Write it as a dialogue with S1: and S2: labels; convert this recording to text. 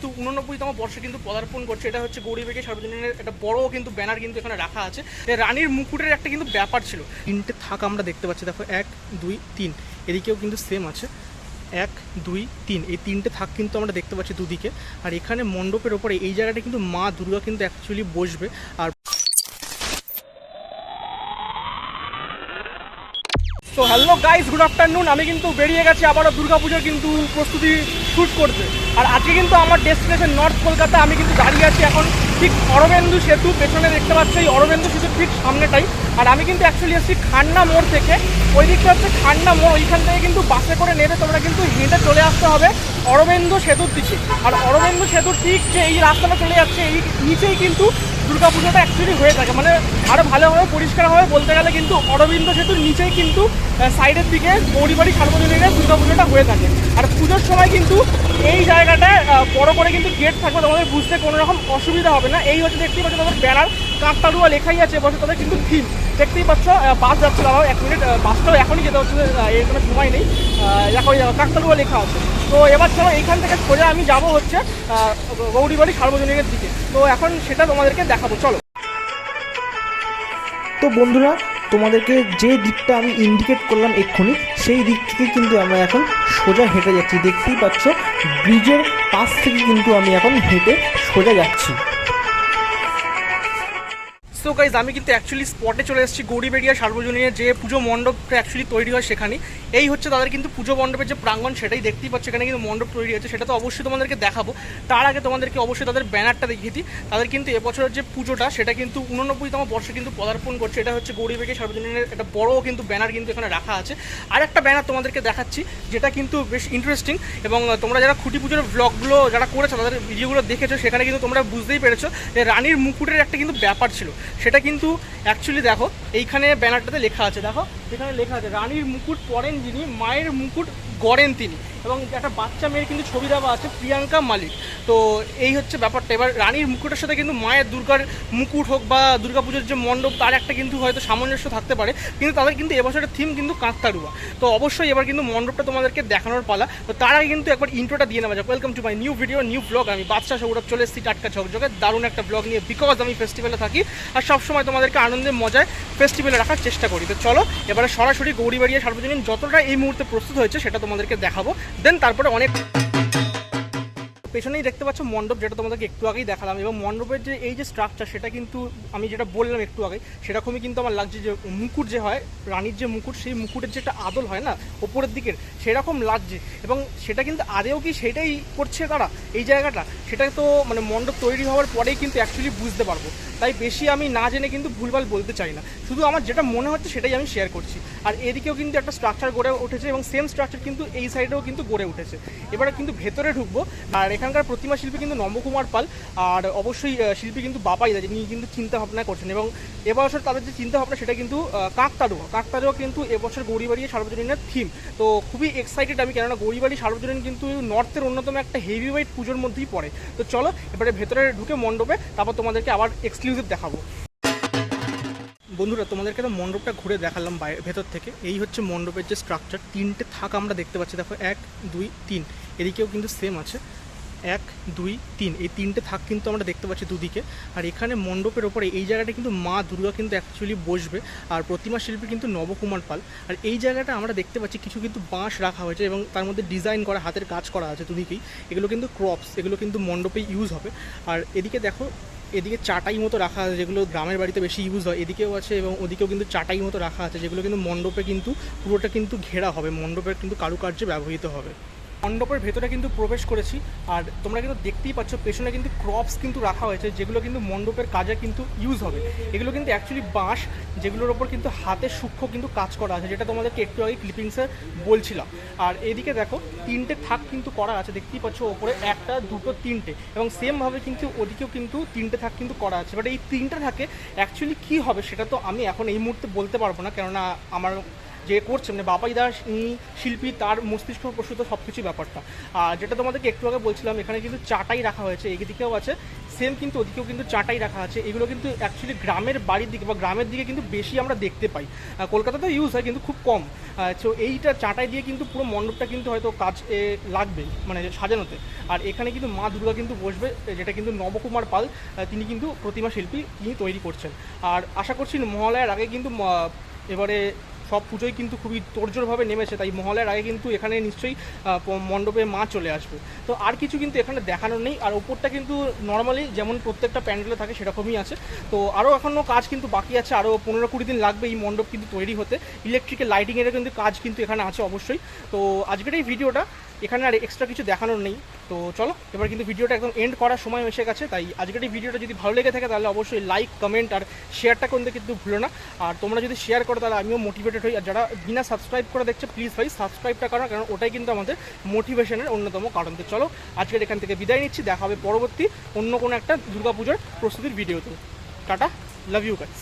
S1: কিন্তু 89তম বর্ষে কিন্তু পদার্পণ করছে। এটা হচ্ছে গৌরীবেগে সার্বজনীনের একটা বড় কিন্তু ব্যানার কিন্তু এখানে রাখা আছে। রানীর মুকুটের একটা কিন্তু ব্যাপার ছিল। তিনটে থাক আমরা দেখতে পাচ্ছি, দেখো 1 2 3, এদিকেও কিন্তু সেম আছে 1 2 3, এই তিনটে থাক কিন্তু আমরা দেখতে পাচ্ছি দুদিকে। আর এখানে মণ্ডপের ওপরে এই জায়গাটা কিন্তু মা দুর্গা কিন্তু অ্যাকচুয়ালি বসবে। আর তো হ্যালো গাইস, গুড আফটারনুন। আমি কিন্তু বেরিয়ে গেছি আবারও দুর্গাপুজোর কিন্তু প্রস্তুতি শ্যুট করতে। আর আজকে কিন্তু আমার ডেস্টিনেশন নর্থ কলকাতা। আমি কিন্তু দাঁড়িয়ে আছি এখন ঠিক অরবিন্দু সেতু, পেছনে দেখতে পাচ্ছি এই অরবিন্দু সেতুর ঠিক সামনেটাই। আর আমি কিন্তু অ্যাকচুয়ালি এসেছি খান্না মোড় থেকে। ওই দিকটা হচ্ছে খান্না মোড়, ওইখান থেকে কিন্তু বাসে করে নেবে তোমরা কিন্তু হেঁটে চলে আসতে হবে অরবিন্দু সেতুর দিকে। আর অরবিন্দু সেতুর ঠিক যে এই রাস্তাটা চলে যাচ্ছে এই নিচেই কিন্তু দুর্গাপুজোটা অ্যাকচুয়ালি হয়ে থাকে। মানে আরও ভালোভাবে পরিষ্কারভাবে বলতে গেলে কিন্তু অরবিন্দ সেতুর নিচেই কিন্তু সাইডের দিকে গৌরীবাড়ি সার্বজনীনের দুর্গাপুজোটা হয়ে থাকে। আর পুজোর সময় কিন্তু এই জায়গাটায় বড় করে কিন্তু গেট থাকবে, তোমাদের বুঝতে কোনো রকম অসুবিধা হবে না। এই হচ্ছে দেখতেই পাচ্ছ তাদের ব্যানার কাকতাড়ুয়া লেখাই আছে, বছর তাদের কিন্তু থিম দেখতেই পাচ্ছ। বাস যাচ্ছে, দাঁড়াও 1 মিনিট, বাসটাও এখনই যেতে হচ্ছে, এর কোনো সময় নেই। দেখো কাকতাড়ুয়া লেখা আছে। তো এবার চলো এইখান থেকে সোজা আমি যাব হচ্ছে গৌরীবাড়ি সার্বজনীনের দিকে। তো এখন সেটা তোমাদেরকে দেখাবো, চলো।
S2: তো বন্ধুরা, তোমাদেরকে যে দিকটা আমি ইন্ডিকেট করলাম এক্ষুনি, সেই দিক থেকে কিন্তু আমরা এখন সোজা হেঁটে যাচ্ছি। দেখতেই পাচ্ছ ব্রিজের পাশ থেকে কিন্তু আমি এখন হেঁটে সোজা যাচ্ছি।
S1: সো গাইজ, আমি কিন্তু অ্যাকচুয়ালি স্পটে চলে এসেছি গৌরীবেড়িয়া সার্বজনীনের যে পুজো মণ্ডপটা অ্যাকচুয়ালি তৈরি হয় সেখানে। এই হচ্ছে তাদের কিন্তু পুজো মণ্ডপের যে প্রাঙ্গণ, সেটাই দেখতেই পাচ্ছ। এখানে কিন্তু মণ্ডপ তৈরি হচ্ছে, সেটা তো অবশ্যই তোমাদেরকে দেখাবো। তার আগে তোমাদেরকে অবশ্যই তাদের ব্যানারটা দেখিয়ে দিই। তাদের কিন্তু এবছরের যে পুজোটা সেটা কিন্তু 89তম বর্ষে কিন্তু পদার্পণ করছে। এটা হচ্ছে গৌরীবেড়িয়া সার্বজনীনের একটা বড় কিন্তু ব্যানার কিন্তু এখানে রাখা আছে। আর একটা ব্যানার তোমাদেরকে দেখাচ্ছি যেটা কিন্তু বেশ ইন্টারেস্টিং, এবং তোমরা যারা খুঁটি পুজোর ব্লগগুলো যারা করেছো তাদের ভিডিওগুলো দেখেছো, সেখানে কিন্তু তোমরা বুঝতেই পেরেছো যে রানীর মুকুটের একটা কিন্তু ব্যাপার ছিল। সেটা কিন্তু অ্যাকচুয়ালি দেখো এইখানে ব্যানারটাতে লেখা আছে, দেখো এখানে লেখা আছে রানীর মুকুট পরেন যিনি, মায়ের মুকুট গড়েন তিনি। এবং একটা বাচ্চা মেয়ের কিন্তু ছবি দেওয়া আছে, প্রিয়াঙ্কা মালিক। তো এই হচ্ছে ব্যাপারটা। এবার রানীর মুকুটের সাথে কিন্তু মায়ের দুর্গার মুকুট হোক বা দুর্গাপুজোর যে মণ্ডপ, তার একটা কিন্তু হয়তো সামঞ্জস্য থাকতে পারে। কিন্তু তাদের কিন্তু এবছরের থিম কিন্তু কাকতাড়ুয়া। তো অবশ্যই এবার কিন্তু মণ্ডপটা তোমাদেরকে দেখানোর পালা। তো তার আগে কিন্তু একবার ইন্ট্রোটা দিয়ে নেওয়া যাক। Welcome to my new video, new blog. আমি বাদশা সৌরভ চলে এসেছি টাটকা ঝকঝকে দারুণ একটা ব্লগ নিয়ে, বিকজ আমি ফেস্টিভ্যালে থাকি আর সবসময় তোমাদেরকে আনন্দের মজায় ফেস্টিভ্যালে রাখার চেষ্টা করি। তো চলো এবারে সরাসরি গৌরীবাড়িয়া সার্বজনীন যতটা এই মুহূর্তে প্রস্তুত হয়েছে সেটা তোমাদেরকে দেখাবো। দেন তারপরে অনেক পেছনেই দেখতে পাচ্ছ মণ্ডপ, যেটা তোমাদেরকে একটু আগেই দেখালাম। এবং মণ্ডপের যে এই যে স্ট্রাকচার, সেটা কিন্তু আমি যেটা বললাম একটু আগে, সেরকমই কিন্তু আমার লাগছে। যে মুকুট যে হয় রানীর যে মুকুট, সেই মুকুটের যে একটা আদল হয় না ওপরের দিকের, সেরকম লাগছে। এবং সেটা কিন্তু আদেও কি সেটাই করছে তারা এই জায়গাটা, সেটা তো মানে মণ্ডপ তৈরি হওয়ার পরেই কিন্তু অ্যাকচুয়ালি বুঝতে পারবো। তাই বেশি আমি না জেনে কিন্তু ভুলভাল বলতে চাই না, শুধু আমার যেটা মনে হচ্ছে সেটাই আমি শেয়ার করছি। আর এদিকেও কিন্তু একটা স্ট্রাকচার গড়ে উঠেছে, এবং সেম স্ট্রাকচার কিন্তু এই সাইডেও কিন্তু গড়ে উঠেছে। এবারে কিন্তু ভেতরে ঢুকবো। আর এখানকার প্রতিমা শিল্পী কিন্তু নবকুমার পাল, আর অবশ্যই শিল্পী কিন্তু বাপাই দা, যিনি কিন্তু চিন্তা ভাবনা করছেন। এবং এবছর তাদের যে চিন্তা ভাবনা সেটা কিন্তু কাকতাড়ুয়া কিন্তু এবছর গৌরীবাড়িয়া সার্বজনীনের থিম। তো খুবই এক্সাইটেড আমি, কেননা গৌরীবাড়ি সার্বজনীন কিন্তু নর্থের অন্যতম একটা হেভি ওয়েট পুজোর মধ্যেই পড়ে। তো চলো এবারে ভেতরে ঢুকে মণ্ডপে, তারপর তোমাদেরকে আবার এক্সক্লুসিভ দেখাবো। বন্ধুরা, তোমাদেরকে তো মণ্ডপটা ঘুরে দেখালাম ভেতর থেকে। এই হচ্ছে মণ্ডপের যে স্ট্রাকচার, তিনটে থাক আমরা দেখতে পাচ্ছি, দেখো 1 2 3, এদিকেও কিন্তু সেম আছে 1 2 3, এই তিনটে থাক কিন্তু আমরা দেখতে পাচ্ছি দুদিকে। আর এখানে মণ্ডপের ওপরে এই জায়গাটা কিন্তু মা দুর্গা কিন্তু অ্যাকচুয়ালি বসবে, আর প্রতিমা শিল্পী কিন্তু নবকুমার পাল। আর এই জায়গাটা আমরা দেখতে পাচ্ছি কিছু কিন্তু বাঁশ রাখা হয়েছে, এবং তার মধ্যে ডিজাইন করা হাতের কাজ করা আছে দুদিকেই। এগুলো কিন্তু ক্রপস, এগুলো কিন্তু মণ্ডপে ইউজ হবে। আর এদিকে দেখো, এদিকে চাটাই মতো রাখা আছে, যেগুলো গ্রামের বাড়িতে বেশি ইউজ হয়, এদিকেও আছে। এবং ওদিকেও কিন্তু চাটাই মতো রাখা আছে, যেগুলো কিন্তু মণ্ডপে কিন্তু পুরোটা কিন্তু ঘেরা হবে, মণ্ডপের কিন্তু কারুকার্যে ব্যবহৃত হবে। মণ্ডপের ভেতরে কিন্তু প্রবেশ করেছি, আর তোমরা কিন্তু দেখতেই পাচ্ছ পেছনে কিন্তু ক্রপস কিন্তু রাখা হয়েছে, যেগুলো কিন্তু মণ্ডপের কাজে কিন্তু ইউজ হবে। এগুলো কিন্তু অ্যাকচুয়ালি বাঁশ, যেগুলোর ওপর কিন্তু হাতের সূক্ষ্ম কিন্তু কাজ করা আছে, যেটা তোমাদেরকে একটু আগে ক্লিপিংসে বলছিলাম। আর এদিকে দেখো তিনটে থাক কিন্তু করা আছে, দেখতেই পাচ্ছ ওপরে 1 2 3টে, এবং সেমভাবে কিন্তু ওদিকেও কিন্তু তিনটে থাক কিন্তু করা আছে। বাট এই তিনটে থাকে অ্যাকচুয়ালি কী হবে সেটা তো আমি এখন এই মুহূর্তে বলতে পারবো না, কেননা আমার যে করছে, মানে বাপাই দাস ইনি শিল্পী, তার মস্তিষ্ক প্রসূত সব কিছু ব্যাপারটা। আর যেটা তোমাদেরকে একটু আগে বলছিলাম, এখানে কিন্তু চাটাই রাখা হয়েছে, এদিকেও আছে সেম, কিন্তু ওদিকেও কিন্তু চাটাই রাখা আছে। এগুলো কিন্তু অ্যাকচুয়ালি গ্রামের বাড়ির দিকে বা গ্রামের দিকে কিন্তু বেশি আমরা দেখতে পাই, কলকাতাতেও ইউজ হয় কিন্তু খুব কম। তো এইটা চাটাই দিয়ে কিন্তু পুরো মণ্ডপটা কিন্তু হয়তো কাজ লাগবে মানে সাজানোতে। আর এখানে কিন্তু মা দুর্গা কিন্তু বসবে, যেটা কিন্তু নবকুমার পাল তিনি কিন্তু প্রতিমা শিল্পী, তিনি তৈরি করছেন। আর আশা করছি মহালয়ার আগে কিন্তু এবারে সব পুজোই কিন্তু খুবই তোড়জোড়ভাবে নেমেছে, তাই মহালয়ার আগে কিন্তু এখানে নিশ্চয়ই মণ্ডপে মা চলে আসবে। তো আর কিছু কিন্তু এখানে দেখানোর নেই। আর ওপরটা কিন্তু নর্মালি যেমন প্রত্যেকটা প্যান্ডেলে থাকে সেরকমই আছে। তো আরও এখনও কাজ কিন্তু বাকি আছে, আরও 15-20 দিন লাগবে এই মণ্ডপ কিন্তু তৈরি হতে। ইলেকট্রিক্যাল লাইটিংয়েরও কিন্তু কাজ কিন্তু এখানে আছে অবশ্যই। তো আজকের এই ভিডিওটা এখানে আর এক্সট্রা কিছু দেখানোর নেই। তো চলো এবার কিন্তু ভিডিওটা একদম এন্ড করার সময় এসে গেছে, তাই আজকের এই ভিডিওটা যদি ভালো লেগে থাকে তাহলে অবশ্যই লাইক, কমেন্ট আর শেয়ারটা করতে কিন্তু ভুলো না। আর তোমরা যদি শেয়ার করো তাহলে আমিও মোটিভেটেড হই। আর যারা বিনা সাবস্ক্রাইব করে দেখছে প্লিজ ভাই সাবস্ক্রাইবটা করো, কারণ ওটাই কিন্তু আমাদের মোটিভেশনের অন্যতম কারণ। তো চলো আজকের এখান থেকে বিদায় নিচ্ছি, দেখা হবে পরবর্তী অন্য কোনো একটা দুর্গাপুজোর প্রস্তুতির ভিডিওতে। Tata, love you guys.